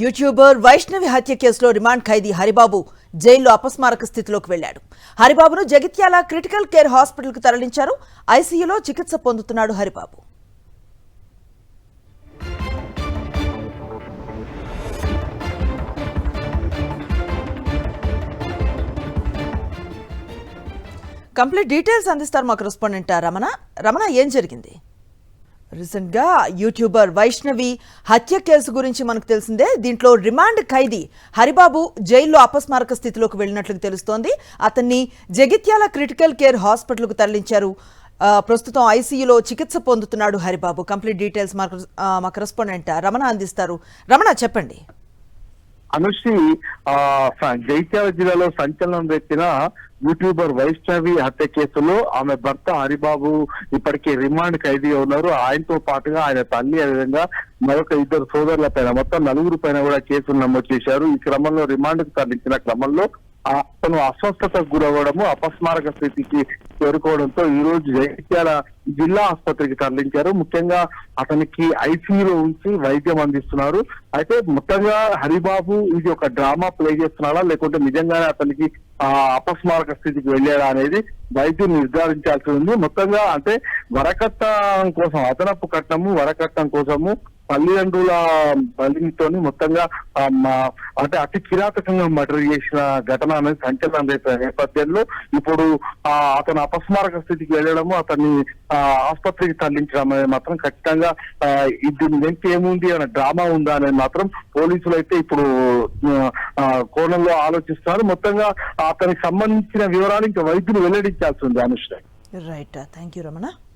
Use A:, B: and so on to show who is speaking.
A: YouTuber Vaishnavi హత్య కేసులో remand ఖైదీ హరిబాబు జైల్లో అపస్మారక స్థితిలోకి వెళ్లాడు. హరిబాబును జగిత్యాల క్రిటికల్ కేర్ హాస్పిటల్కు తరలించారు. ఐసీయూలో చికిత్స పొందుతున్నాడు హరిబాబు. కంప్లీట్ డీటెయిల్స్ అందిస్తారు మా కరెస్పాండెంట్ రమణ. రమణ, ఏం జరిగింది? రీసెంట్గా యూట్యూబర్ వైష్ణవి హత్య కేసు గురించి మనకు తెలిసిందే. దీంట్లో రిమాండ్ ఖైదీ హరిబాబు జైల్లో అపస్మారక స్థితిలోకి వెళ్ళినట్లు తెలుస్తోంది. అతన్ని జగిత్యాల క్రిటికల్ కేర్ హాస్పిటల్కు తరలించారు. ప్రస్తుతం ఐసీయూలో చికిత్స పొందుతున్నాడు హరిబాబు. కంప్లీట్ డీటెయిల్స్ మా కరెస్పాండెంట్ రమణ అందిస్తారు. రమణ, చెప్పండి.
B: అనుశ్రీ, జైత్యాల జిల్లాలో సంచలనం రేపిన యూట్యూబర్ వైష్ణవి హత్య కేసులో ఆమె భర్త హరిబాబు ఇప్పటికే రిమాండ్ ఖైదీగా ఉన్నారు. ఆయనతో పాటుగా ఆయన తల్లి, అదేవిధంగా మరొక 2 సోదరుల పైన మొత్తం 4 పైన కూడా కేసులు నమోదు చేశారు. ఈ క్రమంలో రిమాండ్ కు తరలించిన క్రమంలో అతను అస్వస్థతకు గురవ్వడము, అపస్మారక స్థితికి చేరుకోవడంతో ఈ రోజు జగిత్యాల జిల్లా ఆసుపత్రికి తరలించారు. ముఖ్యంగా అతనికి ఐసీయూలో ఉంచి వైద్యం అందిస్తున్నారు. అయితే మొత్తంగా హరిబాబు ఇది ఒక డ్రామా ప్లే చేస్తున్నాడా, లేకుంటే నిజంగానే అతనికి అపస్మారక స్థితికి వెళ్ళాడా అనేది వైద్యులు నిర్ధారించాల్సి ఉంది. మొత్తంగా అంటే వరకట్నం కోసం, అదనపు కట్నము వరకట్నం కోసము తల్లిదండ్రుల బలితోని మొత్తంగా అంటే అతి కిరాతకంగా మర్డర్ చేసిన ఘటన అనేది సంచలనం రేపిన నేపథ్యంలో ఇప్పుడు అతను అపస్మారక స్థితికి వెళ్ళడము, అతన్ని ఆసుపత్రికి తరలించడం అనేది మాత్రం ఖచ్చితంగా దీని వెంట ఏముంది అనే డ్రామా ఉందా అనేది మాత్రం పోలీసులు అయితే ఇప్పుడు కోణంలో ఆలోచిస్తున్నారు. మొత్తంగా అతనికి సంబంధించిన వివరాలు ఇంకా వైద్యులు వెల్లడించాల్సి ఉంది. అనుష్ఠ.
A: Right, thank you Ramana.